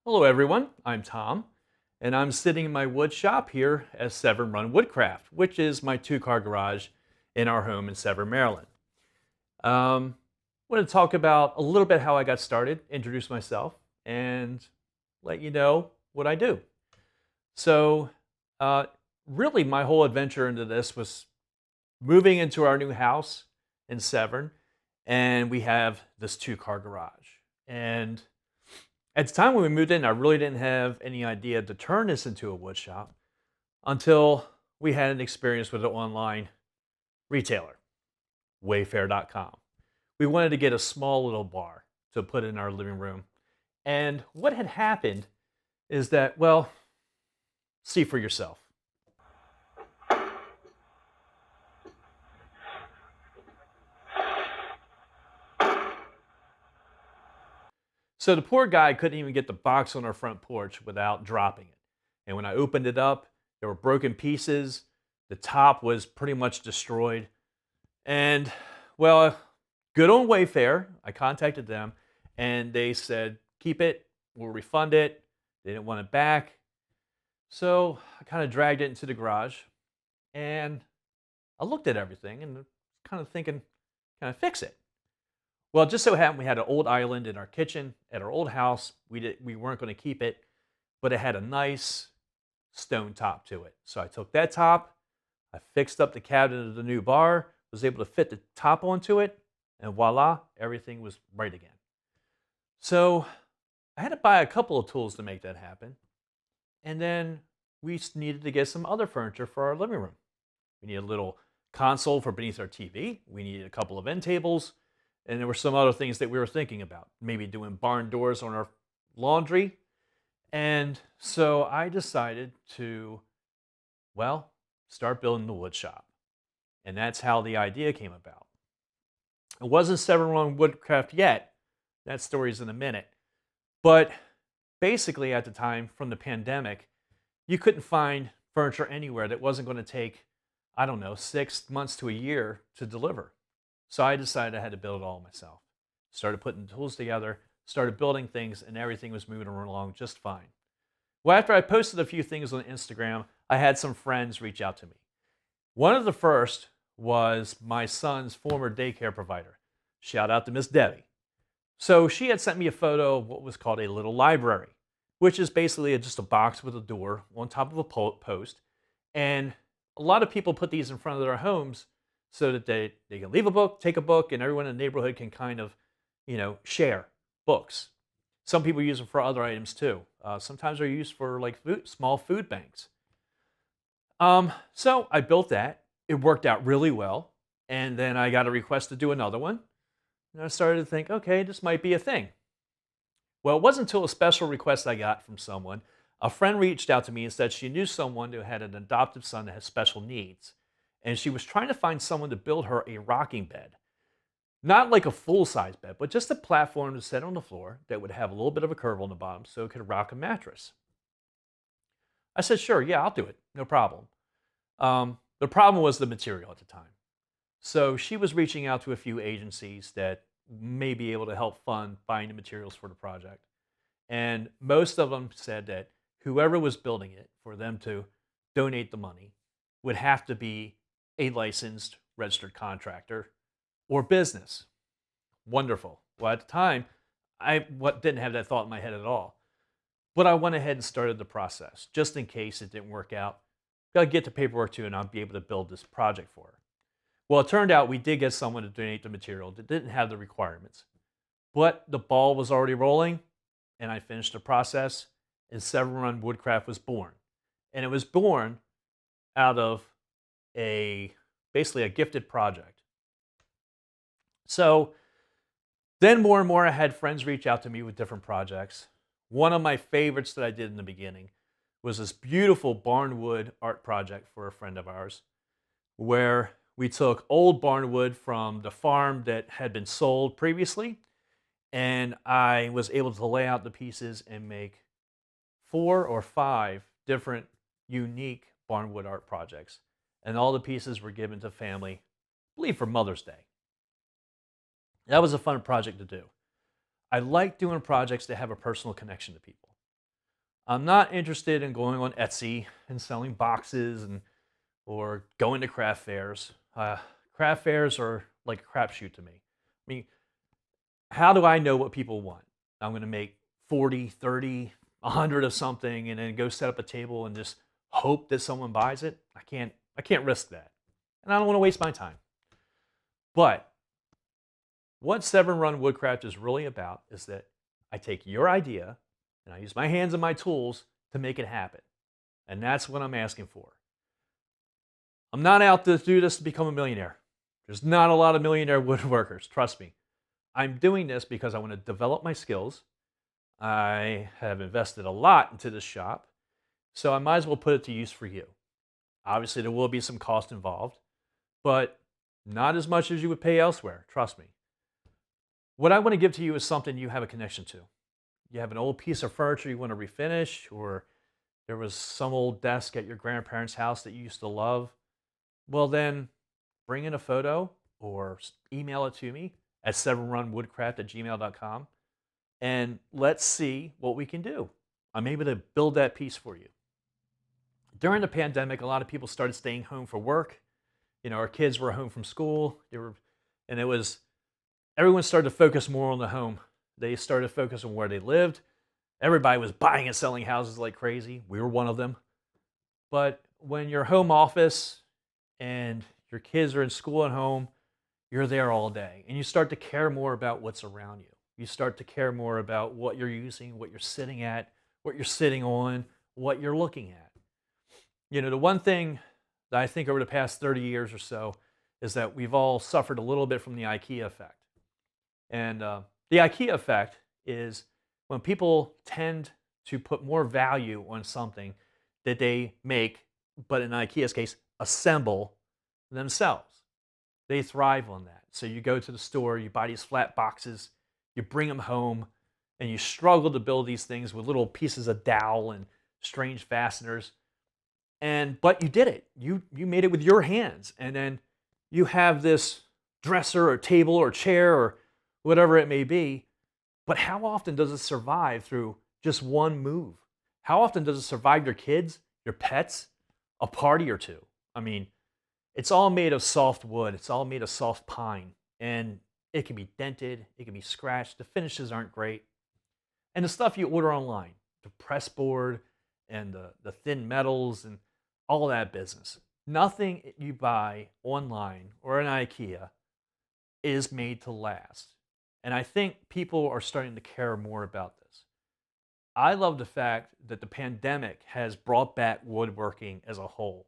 Hello everyone, I'm Tom, and I'm sitting in my wood shop here at Severn Woodcraft, which is my two-car garage in our home in Severn, Maryland. I want to talk about a little bit how I got started, introduce myself, and let you know what I do. So, uh, really, my whole adventure into this was moving into our new house in Severn, and we have this two-car garage. And at the time when we moved in, I really didn't have any idea to turn this into a wood shop until we had an experience with an online retailer, Wayfair.com. We wanted to get a small little bar to put in our living room. And what had happened is that, well, see for yourself. So the poor guy couldn't even get the box on our front porch without dropping it. And when I opened it up, there were broken pieces. The top was pretty much destroyed. And well, good on Wayfair. I contacted them and they said, keep it, we'll refund it. They didn't want it back. So I kind of dragged it into the garage and I looked at everything and kind of thinking, can I fix it? Well, it just so happened we had an old island in our kitchen at our old house. We weren't going to keep it, but it had a nice stone top to it. So I took that top, I fixed up the cabinet of the new bar, was able to fit the top onto it, and voila, everything was right again. So I had to buy a couple of tools to make that happen. And then we needed to get some other furniture for our living room. We needed a little console for beneath our TV. We needed a couple of end tables. And there were some other things that we were thinking about, maybe doing barn doors on our laundry. And so I decided to, well, start building the wood shop. And that's how the idea came about. It wasn't Severn Woodcraft yet. That story's in a minute. But basically, at the time from the pandemic, you couldn't find furniture anywhere that wasn't going to take, I don't know, 6 months to a year to deliver. So I decided I had to build it all myself. Started putting tools together, started building things, and everything was moving along just fine. Well, after I posted a few things on Instagram, I had some friends reach out to me. One of the first was my son's former daycare provider. Shout out to Miss Debbie. So she had sent me a photo of what was called a little library, which is basically just a box with a door on top of a post. And a lot of people put these in front of their homes so that they can leave a book, take a book, and everyone in the neighborhood can kind of, share books. Some people use them for other items too. Sometimes they're used for like small food banks. So I built that. It worked out really well. And then I got a request to do another one. And I started to think, okay, this might be a thing. Well, it wasn't until a special request I got from someone. A friend reached out to me and said she knew someone who had an adoptive son that has special needs. And she was trying to find someone to build her a rocking bed. Not like a full-size bed, but just a platform to sit on the floor that would have a little bit of a curve on the bottom so it could rock a mattress. I said, sure, yeah, I'll do it. No problem. The problem was the material at the time. So she was reaching out to a few agencies that may be able to help fund buying the materials for the project. And most of them said that whoever was building it, for them to donate the money, would have to be a licensed registered contractor or business. Wonderful. Well, at the time, didn't have that thought in my head at all. But I went ahead and started the process just in case it didn't work out. Got to get the paperwork to, and I'll be able to build this project for her. Well, it turned out we did get someone to donate the material that didn't have the requirements. But the ball was already rolling, and I finished the process, and Severn Woodcraft was born. And it was born out of basically a gifted project. So then more and more I had friends reach out to me with different projects. One of my favorites that I did in the beginning was this beautiful barnwood art project for a friend of ours, where we took old barnwood from the farm that had been sold previously, and I was able to lay out the pieces and make 4 or 5 different unique barnwood art projects. And all the pieces were given to family, I believe for Mother's Day. That was a fun project to do. I like doing projects that have a personal connection to people. I'm not interested in going on Etsy and selling boxes or going to craft fairs. Craft fairs are like a crapshoot to me. I mean, how do I know what people want? I'm going to make 40, 30, 100 of something and then go set up a table and just hope that someone buys it. I can't risk that. And I don't want to waste my time. But what Severn Run Woodcraft is really about is that I take your idea and I use my hands and my tools to make it happen. And that's what I'm asking for. I'm not out to do this to become a millionaire. There's not a lot of millionaire woodworkers, trust me. I'm doing this because I want to develop my skills. I have invested a lot into this shop, so I might as well put it to use for you. Obviously, there will be some cost involved, but not as much as you would pay elsewhere, trust me. What I want to give to you is something you have a connection to. You have an old piece of furniture you want to refinish, or there was some old desk at your grandparents' house that you used to love. Well, then bring in a photo or email it to me at severnrunwoodcraft@gmail.com, and let's see what we can do. I'm able to build that piece for you. During the pandemic, a lot of people started staying home for work. Our kids were home from school. Everyone started to focus more on the home. They started to focus on where they lived. Everybody was buying and selling houses like crazy. We were one of them. But when your home office and your kids are in school at home, you're there all day. And you start to care more about what's around you. You start to care more about what you're using, what you're sitting at, what you're sitting on, what you're looking at. The one thing that I think over the past 30 years or so is that we've all suffered a little bit from the IKEA effect. And the IKEA effect is when people tend to put more value on something that they make, but in IKEA's case, assemble themselves. They thrive on that. So you go to the store, you buy these flat boxes, you bring them home, and you struggle to build these things with little pieces of dowel and strange fasteners. But you did it. You made it with your hands. And then you have this dresser or table or chair or whatever it may be. But how often does it survive through just one move? How often does it survive your kids, your pets, a party or two? I mean, it's all made of soft wood. It's all made of soft pine. And it can be dented. It can be scratched. The finishes aren't great. And the stuff you order online, the press board and the thin metals and all that business. Nothing you buy online or in IKEA is made to last. And I think people are starting to care more about this. I love the fact that the pandemic has brought back woodworking as a whole.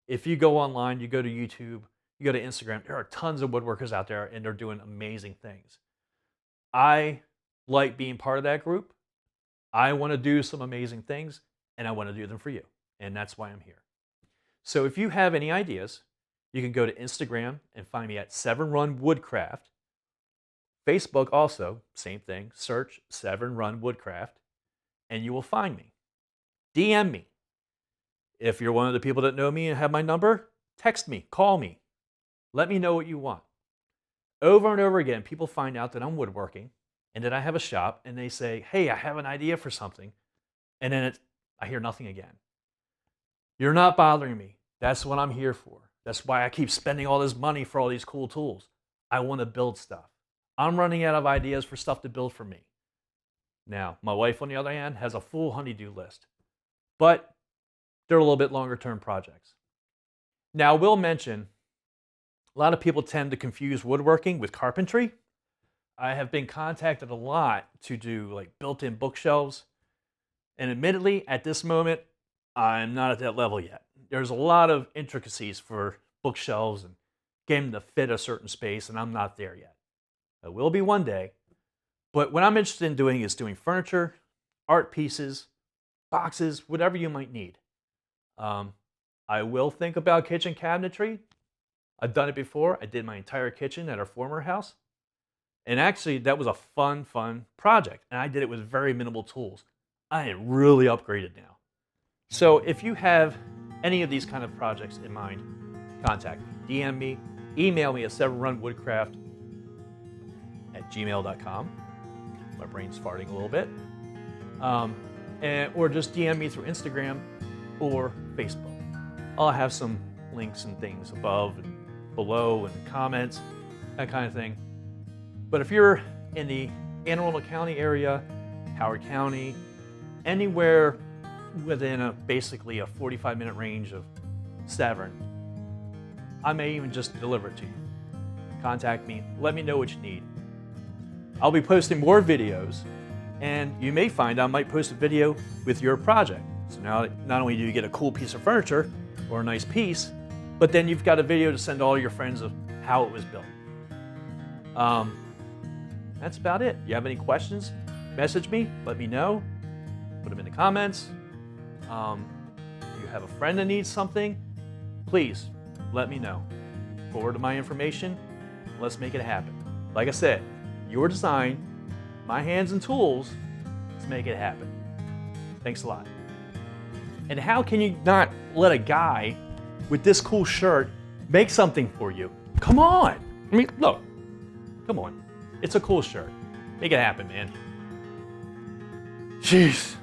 If you go online, you go to YouTube, you go to Instagram, there are tons of woodworkers out there and they're doing amazing things. I like being part of that group. I want to do some amazing things and I want to do them for you. And that's why I'm here. So if you have any ideas, you can go to Instagram and find me at Severn Run Woodcraft. Facebook also, same thing, search Severn Run Woodcraft, and you will find me. DM me. If you're one of the people that know me and have my number, text me, call me. Let me know what you want. Over and over again, people find out that I'm woodworking and that I have a shop, and they say, hey, I have an idea for something. And then I hear nothing again. You're not bothering me. That's what I'm here for. That's why I keep spending all this money for all these cool tools. I want to build stuff. I'm running out of ideas for stuff to build for me. Now, my wife, on the other hand, has a full honey-do list. But they're a little bit longer term projects. Now, I will mention, a lot of people tend to confuse woodworking with carpentry. I have been contacted a lot to do like built-in bookshelves. And admittedly, at this moment, I'm not at that level yet. There's a lot of intricacies for bookshelves and getting them to fit a certain space, and I'm not there yet. I will be one day. But what I'm interested in doing is doing furniture, art pieces, boxes, whatever you might need. I will think about kitchen cabinetry. I've done it before. I did my entire kitchen at our former house. And actually, that was a fun project. And I did it with very minimal tools. I am really upgraded now. So if you have any of these kind of projects in mind, contact me. DM me, email me at severnrunwoodcraft@gmail.com. My brain's farting a little bit. or just DM me through Instagram or Facebook. I'll have some links and things above and below and comments, that kind of thing. But if you're in the Anne Arundel County area, Howard County, anywhere within basically a 45-minute range of Severn, I may even just deliver it to you. Contact me, let me know what you need. I'll be posting more videos, and you may find I might post a video with your project. So now not only do you get a cool piece of furniture or a nice piece, but then you've got a video to send to all your friends of how it was built. That's about it. You have any questions? Message me, let me know. Put them in the comments. If you have a friend that needs something, please let me know. Forward my information. Let's make it happen. Like I said, your design, my hands and tools, let's make it happen. Thanks a lot. And how can you not let a guy with this cool shirt make something for you? Come on. I mean, look, come on. It's a cool shirt. Make it happen, man. Jeez.